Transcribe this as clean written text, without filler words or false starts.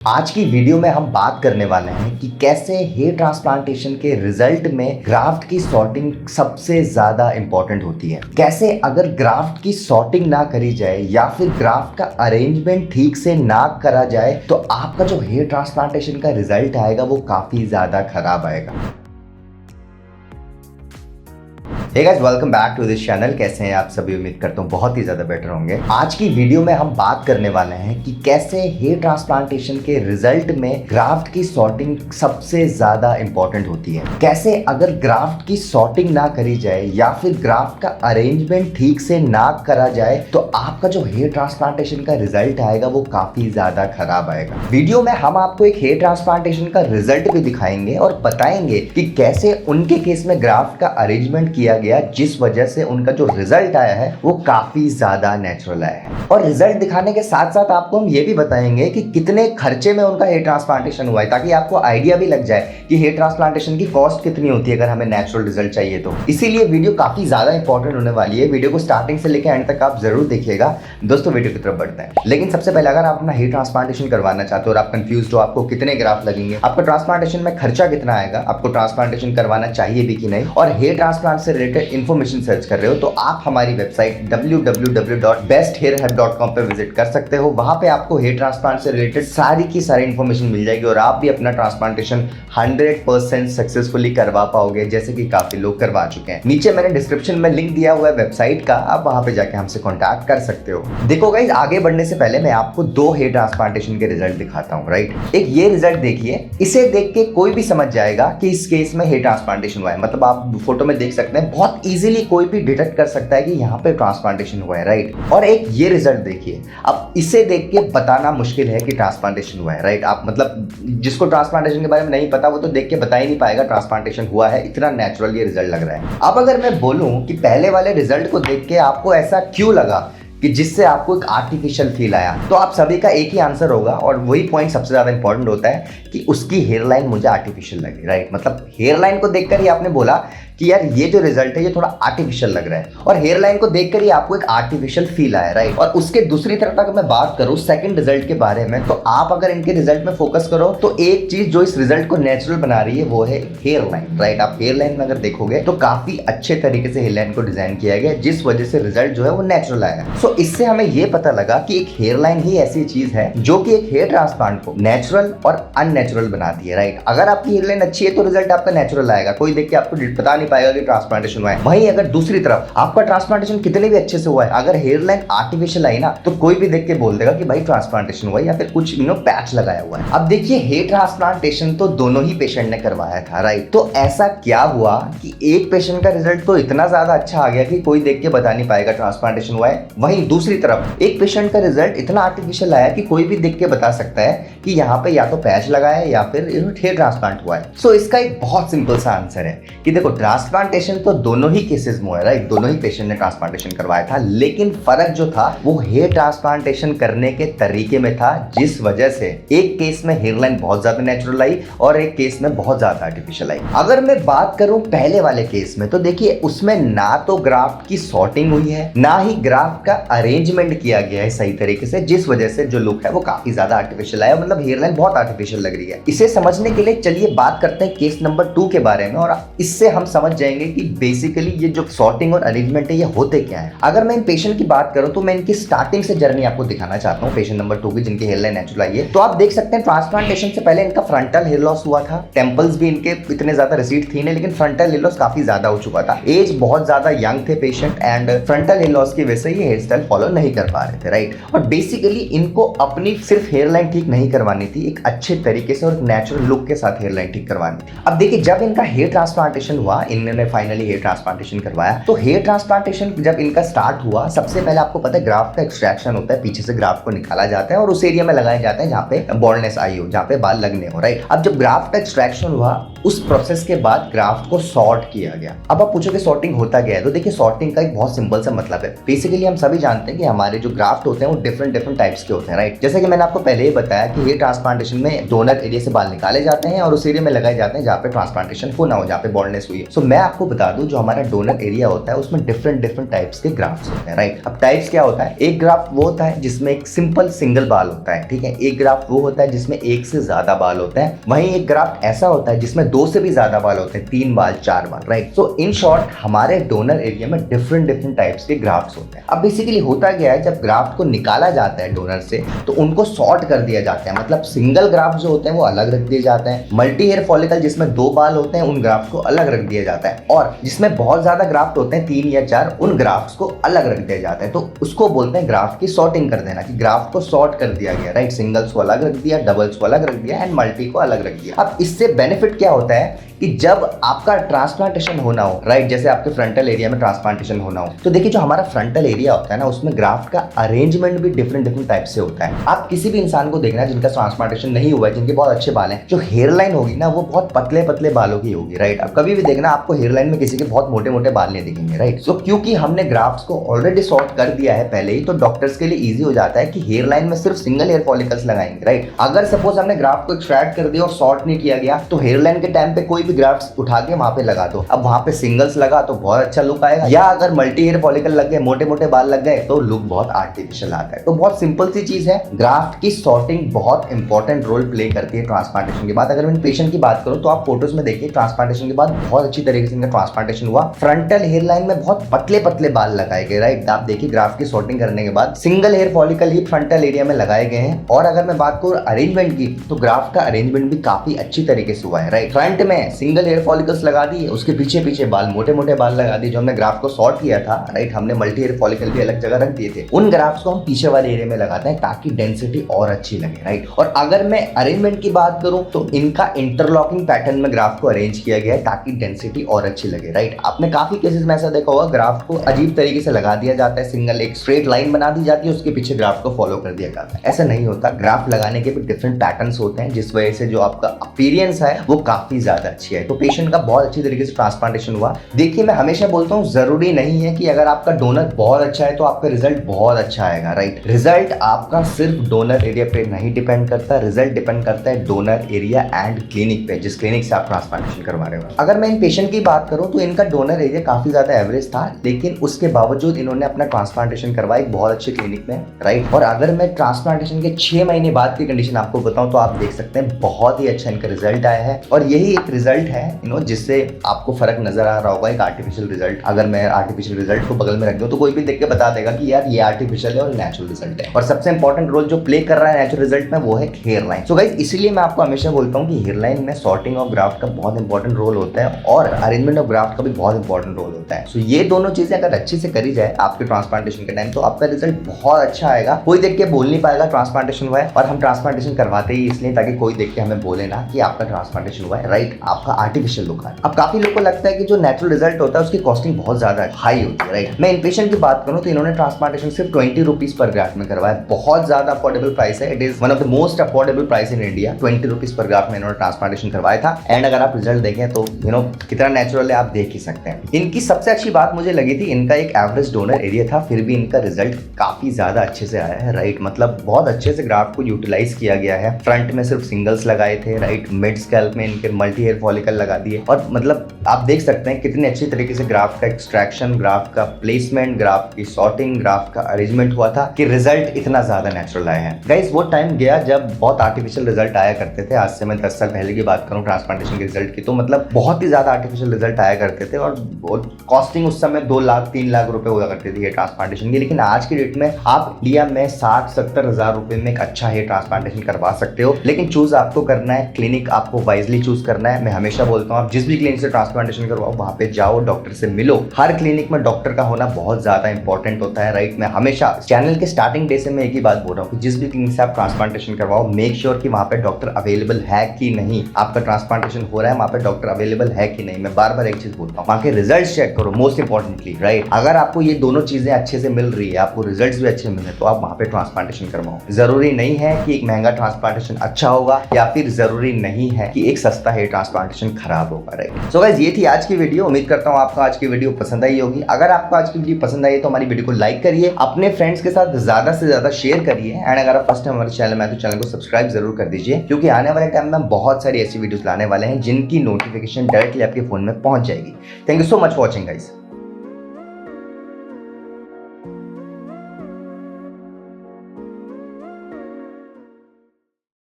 आज की वीडियो में हम बात करने वाले हैं कि कैसे हेयर ट्रांसप्लांटेशन के रिजल्ट में ग्राफ्ट की सॉर्टिंग सबसे ज्यादा इंपॉर्टेंट होती है। कैसे अगर ग्राफ्ट की सॉर्टिंग ना करी जाए या फिर ग्राफ्ट का अरेंजमेंट ठीक से ना करा जाए तो आपका जो हेयर ट्रांसप्लांटेशन का रिजल्ट आएगा वो काफी ज्यादा खराब आएगा। Hey guys, welcome back to this channel. कैसे हैं आप सभी? उम्मीद करता हूँ बहुत ही ज्यादा बेटर होंगे। आज की वीडियो में हम बात करने वाले हैं कि कैसे हेयर ट्रांसप्लांटेशन के रिजल्ट में ग्राफ्ट की सॉर्टिंग सबसे ज्यादा इंपॉर्टेंट होती है। कैसे अगर ग्राफ्ट की सॉर्टिंग ना करी जाए या फिर ग्राफ्ट का अरेंजमेंट ठीक से ना करा जाए तो आपका जो हेयर ट्रांसप्लांटेशन का रिजल्ट आएगा वो काफी ज्यादा खराब आएगा। वीडियो में हम आपको एक हेयर ट्रांसप्लांटेशन का रिजल्ट भी दिखाएंगे और बताएंगे कि कैसे उनके केस में ग्राफ्ट का अरेंजमेंट किया गया जिस वजह से उनका जो रिजल्ट आया है वो काफी ज्यादा नेचुरल आया है। और रिजल्ट दिखाने के साथ साथ आपको हम ये भी बताएंगे कि कितने खर्चे में उनका हेयर ट्रांसप्लांटेशन हुआ है, ताकि आपको आइडिया भी लग जाए कि हेयर ट्रांसप्लांटेशन की कॉस्ट कितनी होती है अगर हमें नेचुरल रिजल्ट चाहिए तो। इसीलिए वीडियो काफी ज्यादा इंपॉर्टेंट होने वाली है। वीडियो को स्टार्टिंग से लेकर एंड तक आप जरूर देखिएगा। दोस्तों, वीडियो की तरफ बढ़ते हैं, लेकिन सबसे पहले अगर आप अपना हेयर ट्रांसप्लांटेशन करवाना चाहते हो और आप कंफ्यूज हो आपको कितने ग्राफ्ट लगेंगे, आपको ट्रांसप्लांटेशन में खर्चा कितना आएगा, आपको ट्रांसप्लांटेशन करवाना चाहिए भी कि नहीं, और हेयर ट्रांसप्लांट से रिलेटेड इन्फॉर्मेशन सर्च कर रहे हो तो आप हमारी वेबसाइट www.besthairhub.com पे विजिट कर सकते हो। वहां पे आपको हेयर ट्रांसप्लांट से रिलेटेड सारी की सारी इन्फॉर्मेशन मिल जाएगी और आप भी अपना ट्रांसप्लांटेशन 100% सक्सेसफुली करवा पाओगे, जैसे कि काफी लोग करवा चुके हैं। नीचे मैंने डिस्क्रिप्शन में लिंक दिया हुआ है वेबसाइट का, आप वहां पे जाके हमसे कॉन्टैक्ट कर सकते हो। देखो गाइस, आगे बढ़ने से पहले मैं आपको दो हेयर ट्रांसप्लांटेशन के रिजल्ट दिखाता हूँ। राइट, एक ये रिजल्ट देखिए, इसे देख के कोई भी समझ जाएगा कि इस केस में हेयर ट्रांसप्लांटेशन हुआ है। मतलब आप फोटो में देख सकते हैं, बहुत इजीली कोई भी डिटेक्ट कर सकता है कि यहाँ पे ट्रांसप्लांटेशन हुआ है। राइट, और एक ये रिजल्ट देखिए, अब इसे देख के बताना मुश्किल है कि ट्रांसप्लांटेशन हुआ है। राइट, आप मतलब जिसको ट्रांसप्लांटेशन के बारे में नहीं पता वो तो देख के बता ही नहीं पाएगा ट्रांसप्लांटेशन हुआ है, इतना नेचुरल ये रिजल्ट लग रहा है। अब अगर मैं बोलूं कि पहले वाले रिजल्ट को देख के आपको ऐसा क्यों लगा कि जिससे आपको एक आर्टिफिशियल फील आया, तो आप सभी का एक ही आंसर होगा और वही पॉइंट सबसे ज्यादा इंपॉर्टेंट होता है कि उसकी हेयर लाइन मुझे आर्टिफिशियल लगी। राइट, मतलब हेयर लाइन को देखकर ही आपने बोला कि यार ये जो रिजल्ट है ये थोड़ा आर्टिफिशियल लग रहा है, और हेयर लाइन को देखकर ही आपको एक आर्टिफिशियल फील आया। राइट, और उसके दूसरी तरफ अगर मैं बात करूं सेकंड रिजल्ट के बारे में, तो आप अगर इनके रिजल्ट में फोकस करो तो एक चीज जो इस रिजल्ट को नेचुरल बना रही है वो है हेयर लाइन। राइट, आप हेयर लाइन में अगर देखोगे तो काफी अच्छे तरीके से हेयर लाइन को डिजाइन किया गया, जिस वजह से रिजल्ट जो है वो नेचुरल आया। सो इससे हमें ये पता लगा कि एक हेयर लाइन ही ऐसी चीज है जो कि एक हेयर ट्रांसप्लांट को नेचुरल और अननेचुरल बनाती है। राइट, अगर आपकी हेयर लाइन अच्छी है तो रिजल्ट आपका नेचुरल आएगा, कोई देख के आपको पता नहीं पाएगा कि ट्रांसप्लांटेशन हुआ है। वहीं अगर दूसरी तरफ आपका ट्रांसप्लांटेशन कितने भी अच्छे से हुआ है, अगर हेयर लाइन आर्टिफिशियल आई ना तो कोई भी देख के बोल देगा कि भाई ट्रांसप्लांटेशन हुआ है या फिर कुछ पैच लगाया हुआ है। अब देखिए, हेयर ट्रांसप्लांटेशन तो दोनों ही पेशेंट ने करवाया था। राइट, तो ऐसा क्या हुआ कि एक पेशेंट का रिजल्ट तो इतना ज्यादा अच्छा आ गया कि कोई देख के बता नहीं पाएगा ट्रांसप्लांटेशन हुआ है, वहीं दूसरी तरफ एक पेशेंट का रिजल्ट इतना आर्टिफिशियल आया कि कोई भी देख के बता सकता है कि यहाँ पे या तो पैच लगाया है या फिर हेयर ट्रांसप्लांट हुआ है। सो इसका एक बहुत सिंपल सा आंसर है कि देखो, ट्रांसप्लांटेशन तो दोनों ही केसेस में हुआ है। राइट, दोनों ही पेशेंट ने ट्रांसप्लांटेशन करवाया था, लेकिन फर्क जो था वो हेयर ट्रांसप्लांटेशन करने के तरीके में था, जिस वजह से एक केस में हेयर लाइन बहुत ज्यादा नेचुरल आई और एक केस में बहुत ज्यादा आर्टिफिशियल आई। अगर मैं बात करूं पहले वाले केस में, तो देखिए उसमें ना तो ग्राफ्ट की सॉर्टिंग हुई है, ना ही ग्राफ्ट का अरेंजमेंट किया गया है सही तरीके से, जिस वजह से जो लुक है वो काफी ज्यादा आर्टिफिशियल आया। मतलब हेयर लाइन बहुत आर्टिफिशियल लग रही है। इसे समझने के लिए चलिए बात करते हैं केस नंबर 2 के बारे में, और इससे हम समझ जाएंगे कि बेसिकली ये जो सॉर्टिंग और अरेंजमेंट है ये होते क्या है। अगर मैं इन पेशेंट की बात करूं तो मैं इनकी स्टार्टिंग से जर्नी आपको दिखाना चाहता हूं, पेशेंट नंबर 2 की जिनकी हेयर लाइन नेचुरल आई है। तो आप देख सकते हैं ट्रांसप्लांटेशन से पहले इनका फ्रंटल हेयर लॉस हुआ था, टेंपल्स भी इनके इतने ज्यादा रिसीड थी नहीं, लेकिन फ्रंटल हेयर लॉस काफी ज्यादा हो चुका था। एज बहुत ज्यादा यंग थे patient, and frontal hair loss की वजह से ये हेयर स्टाइल फॉलो नहीं कर पा रहे थे। राइट, और बेसिकली इनको अपनी सिर्फ हेयर लाइन ठीक नहीं करवानी थी, एक अच्छे तरीके से और नेचुरल लुक के साथ हेयर लाइन ठीक करवानी थी। अब देखिए, जब इनका हेयर ट्रांसप्लांटेशन हुआ, इन्होंने फाइनली हेयर ट्रांसप्लांटेशन करवाया, तो हेयर ट्रांसप्लांटेशन जब इनका स्टार्ट हुआ, सबसे पहले आपको पता है ग्राफ्ट का एक्सट्रैक्शन होता है, पीछे से ग्राफ्ट को निकाला जाता है और उस एरिया में लगाए जाते हैं जहाँ पे बॉल्डनेस आई हो, जहाँ पे बाल लगने हो। राइट, अब जब ग्राफ्ट का एक्सट्रैक्शन हुआ, उस प्रोसेस के बाद ग्राफ्ट को सॉर्ट किया गया। अब आप पूछोगे सॉर्टिंग होता क्या है, तो देखिए सॉर्टिंग का एक बहुत सिंपल सा मतलब है। बेसिकली हम सभी जानते हैं कि हमारे जो ग्राफ्ट होते हैं वो डिफरेंट टाइप्स के होते हैं। राइट, जैसे कि मैंने आपको पहले ही बताया कि हेयर ट्रांसप्लांटेशन में डोनर एरिया से बाल निकाले जाते हैं और उस एरिया में लगाए जाते हैं जहाँ पे ट्रांसप्लांटेशन होना हो, जहाँ पे बॉल्डनेस हुई है। सो मैं आपको बता दूं, जो हमारा डोनर एरिया होता है उसमें डिफरेंट टाइप्स के ग्राफ्ट्स होते हैं, राइट। अब टाइप्स क्या होता है, एक ग्राफ्ट वो होता है जिसमें एक सिंपल सिंगल बाल होता है, ठीक है। एक ग्राफ्ट वो होता है जिसमें एक से ज्यादा बाल होते हैं, वहीं एक ग्राफ्ट ऐसा होता है जिसमें दो से भी ज्यादा बाल होते हैं, 3 बाल 4 बाल, राइट। सो इन शॉर्ट हमारे डोनर एरिया में डिफरेंट टाइप्स के ग्राफ्ट्स होते हैं। अब बेसिकली होता क्या है, जब ग्राफ्ट को निकाला जाता है डोनर से तो उनको सॉर्ट कर दिया जाता है, मतलब सिंगल ग्राफ्ट जो होते हैं वो अलग रख दिए जाते हैं, मल्टी हेयर फॉलिकल जिसमें 2 बाल होते हैं उन ग्राफ्ट को अलग रख दिया जाता है, और जिसमें बहुत ज्यादा ग्राफ्ट होते हैं 3 या 4 उन ग्राफ्ट्स को अलग रख दिया जाता है। तो उसको बोलते हैं ग्राफ्ट की सॉर्टिंग कर देना, कि ग्राफ्ट को सॉर्ट कर दिया गया, राइट। सिंगल्स को अलग रख दिया, डबल्स को अलग रख दिया एंड मल्टी को अलग रख दिया। अब इससे बेनिफिट क्या होता है कि जब आपका ट्रांसप्लांटेशन होना हो, राइट, जैसे आपके फ्रंटल एरिया में ट्रांसप्लांटेशन होना हो, तो देखिए जो हमारा फ्रंटल एरिया होता है ना, उसमें ग्राफ्ट का अरेंजमेंट भी डिफरेंट टाइप से होता है। आप किसी भी इंसान को देखना जिनका ट्रांसप्लांटेशन नहीं हुआ है, जिनके बहुत अच्छे बाल हैं, जो हेयर लाइन होगी ना वो बहुत पतले बालों की होगी, राइट। अब कभी भी देखना आपको हेयर लाइन में किसी के बहुत मोटे बाल नहीं दिखेंगे, राइट। सो क्योंकि हमने ग्राफ्ट्स को ऑलरेडी सॉर्ट कर दिया है पहले ही, तो डॉक्टर्स के लिए ईजी हो जाता है कि हेयर लाइन में सिर्फ सिंगल हेयर फॉलिकल्स लगाएंगे, राइट। अगर सपोज हमने ग्राफ्ट को एक्सट्रैक्ट कर दिया और सॉर्ट नहीं किया गया, तो हेयर लाइन के टाइम पे कोई भी ग्राफ्ट उठा वहां पे लगा दो, अब वहां पे सिंगल्स लगा तो बहुत अच्छा लुक आएगा, या अगर मल्टी हेयर फॉलिकल लग गए, मोटे बाल लग गए, तो लुक बहुत आर्टिफिशियल आता है। तो बहुत सिंपल सी चीज है, ग्राफ्ट की सॉर्टिंग बहुत इंपॉर्टेंट रोल प्ले करती है ट्रांसप्लांटेशन के बाद। अगर मैं पेशेंट की बात करूं तो आप फोटोज में देखिए, ट्रांसप्लांटेशन के बाद बहुत अच्छी तरीके से इनका ट्रांसप्लांटेशन हुआ, फ्रंटल हेयर लाइन में बहुत पतले बाल लगाए गए, राइट। आप देखिए ग्राफ्ट की सॉर्टिंग करने के बाद सिंगल हेयर फॉलिकल ही फ्रंटल एरिया में लगाए गए हैं। और अगर मैं बात करूं अरेंजमेंट की, तो ग्राफ्ट का अरेंजमेंट भी काफी अच्छी तरीके से हुआ है, राइट। फ्रंट में सिंगल हेयर फॉलिकल्स लगा दिए, उसके पीछे बाल मोटे बाल लगा दिए। जो हमने ग्राफ्ट को सॉर्ट किया था, राइट, हमने मल्टी हेयर फॉलिकल भी अलग जगह रख दिए थे, उन ग्राफ्ट्स को हम पीछे वाले एरिया में लगाते हैं ताकि डेंसिटी और अच्छी लगे, राइट। और अगर मैं अरेंजमेंट की बात करूं तो इनका इंटरलॉकिंग पैटर्न में ग्राफ्ट को अरेंज किया गया है ताकि डेंसिटी और अच्छी लगे, राइट। आपने काफी केसेस में ऐसा देखा होगा, ग्राफ्ट को अजीब तरीके से लगा दिया जाता है, सिंगल एक स्ट्रेट लाइन बना दी जाती है, उसके पीछे ग्राफ्ट को फॉलो कर दिया जाता है। ऐसा नहीं होता, ग्राफ्ट लगाने के भी डिफरेंट पैटर्न्स होते हैं, जिस वजह से जो आपका अपीयरेंस है वो काफी ज्यादा अच्छी है। तो पेशेंट का बहुत अच्छी तरीके से ट्रांसप्लांटेशन हुआ। देखिए मैं हमेशा बोलता हूँ, जरूरी नहीं है कि अगर आपका डोनर बहुत अच्छा है तो आपका रिजल्ट बहुत अच्छा आएगा, राइट। रिजल्ट आपका सिर्फ डोनर एरिया पे नहीं डिपेंड करता, रिजल्ट डिपेंड करता है डोनर एरिया एंड क्लिनिक पे, जिस क्लिनिक से आप ट्रांसप्लांटेशन करवा रहे हो। अगर मैं इन पेशेंट की बात करूं तो इनका डोनर एरिया काफी ज्यादा एवरेज था, लेकिन उसके बावजूद इन्होंने अपना ट्रांसप्लांटेशन करवाया एक बहुत अच्छे क्लिनिक में, राइट। और अगर मैं ट्रांसप्लांटेशन के 6 महीने बाद की कंडीशन आपको बताऊं तो आप देख सकते हैं बहुत ही अच्छा इनका रिजल्ट आया है। और यही एक रिजल्ट है जिससे आपको फर्क नजर आ रहा होगा, एक आर्टिफिशियल रिजल्ट। अगर मैं आर्टिफिशियल रिजल्ट को बगल में रख दूं तो कोई भी देख के बता देगा कि यार ये आर्टिफिशियल है और नेचुरल रिजल्ट है। और सबसे इंपॉर्टेंट रोल जो प्ले कर रहा है नेचुरल रिजल्ट में वो है हेयर लाइन। सो गाइस, इसीलिए मैं आपको हमेशा बोलता हूं कि हेयर लाइन में सॉर्टिंग ऑफ ग्राफ्ट का बहुत इंपॉर्टेंट रोल होता है और अरेंजमेंट ऑफ ग्राफ्ट का भी बहुत इंपॉर्टेंट रोल होता है। सो ये दोनों चीजें अगर अच्छे से करी जाए आपके ट्रांसप्लांटेशन के टाइम, तो आपका रिजल्ट बहुत अच्छा आएगा। कोई देख के बोल नहीं पाएगा ट्रांसप्लांटेशन हुआ है, और हम ट्रांसप्लांटेशन करवाते ही इसलिए ताकि कोई देख के हमें बोले ना कि आपका ट्रांसप्लांटेशन हुआ है, राइट, आपका आर्टिफिशियल लुक है। अब काफी लोगों को लगता है कि जो नेचुरल रिजल्ट होता है उसकी कॉस्टिंग बहुत ज्यादा हाई होती है, राइट। मैं इन पेशेंट की बात करूं तो इन्होंने ट्रांसप्लांटेशन सिर्फ 20 रुपीज पर ग्राफ्ट में करवाया, बहुत ज्यादा अफोर्डेबल प्राइस है। It is one of the most affordable price in India. 20 rupees per graft में इन्होंने ट्रांसप्लांटेशन करवाया था। एंड अगर आप रिजल्ट देखें तो कितना नेचुरल है आप देख ही सकते हैं। इनकी सबसे अच्छी बात मुझे लगी थी, इनका एक एवरेज डोनर एरिया था, फिर भी इनका रिजल्ट काफी ज्यादा अच्छे से आया है, राइट। मतलब बहुत अच्छे से ग्राफ्ट को यूटिलाइज किया गया है। फ्रंट में सिर्फ सिंगल्स लगाए थे, राइट, मिड स्कैल्प में इनके मल्टी हेयर फॉलिकल लगा दिए, और मतलब आप देख सकते हैं कितने अच्छी तरीके से ग्राफ्ट का एक्सट्रैक्शन, ग्राफ्ट का प्लेसमेंट, ग्राफ्ट की सॉर्टिंग, ग्राफ्ट का अरेंजमेंट हुआ था कि रिजल्ट इतना ज्यादा नेचुरल आया है। गाइस, वो टाइम गया जब बहुत आर्टिफिशियल रिजल्ट आया करते थे। आज से मैं 10 साल पहले की बात करूं ट्रांसप्लांटेशन के रिजल्ट की, तो मतलब बहुत ही ज्यादा आर्टिफिशियल रिजल्ट आया करते थे, और कॉस्टिंग उस समय 2 लाख 3 लाख रुपए हुआ करती थी ये ट्रांसप्लांटेशन की। लेकिन आज की डेट में आप इंडिया में 60-70 हजार रुपए में एक अच्छा हेयर ट्रांसप्लांटेशन करवा सकते हो। लेकिन चूज आपको करना है, क्लिनिक आपको वाइजली चूज करना है। मैं हमेशा बोलता हूँ आप जिस भी क्लिनिक से ट्रांसप्लांटेशन करवाओ वहां पे जाओ, डॉक्टर से मिलो। हर क्लिनिक में डॉक्टर का होना बहुत ज्यादा इंपॉर्टेंट होता है, राइट। मैं हमेशा चैनल के स्टार्टिंग डे से मैं एक ही बात बोल रहा हूँ कि जिस भी क्लिनिक से आप ट्रांसप्लांटेशन करवाओ, मेक श्योर कि वहां पे डॉक्टर अवेलेबल है कि नहीं। आपका ट्रांसप्लांटेशन हो रहा है, वहां पे डॉक्टर अवेलेबल है कि नहीं। मैं बार बार एक चीज बोलता हूँ, वहां के रिजल्ट चेक करो, मोस्ट इंपॉर्टेंटली, राइट। अगर आपको ये दोनों चीजें अच्छे से मिल रही है, आपको रिजल्ट भी अच्छे मिल रहे, तो आप वहां पे ट्रांसप्लांटेशन करवाओ। जरूरी नहीं है कि एक महंगा ट्रांसप्लांटेशन अच्छा होगा, या फिर जरूरी नहीं है कि एक सस्ता हेयर ट्रांसप्लांटेशन खराब होगा, राइट। सो गाइस, ये थी आज की वीडियो। उम्मीद करता हूँ आपको आज की वीडियो पसंद आई होगी। अगर आपको आज की वीडियो पसंद आई तो हमारी वीडियो को लाइक करिए, अपने फ्रेंड्स के साथ ज्यादा से ज्यादा शेयर करिए, एंड अगर आप फर्स्ट टाइम हमारे चैनल में आए तो चैनल को सब्सक्राइब जरूर कर दीजिए, क्योंकि आने वाले टाइम में बहुत सारी ऐसी वीडियोस लाने वाले हैं जिनकी नोटिफिकेशन डायरेक्टली आपके फ़ोन में पहुंच जाएगी। Thank you so much for watching guys.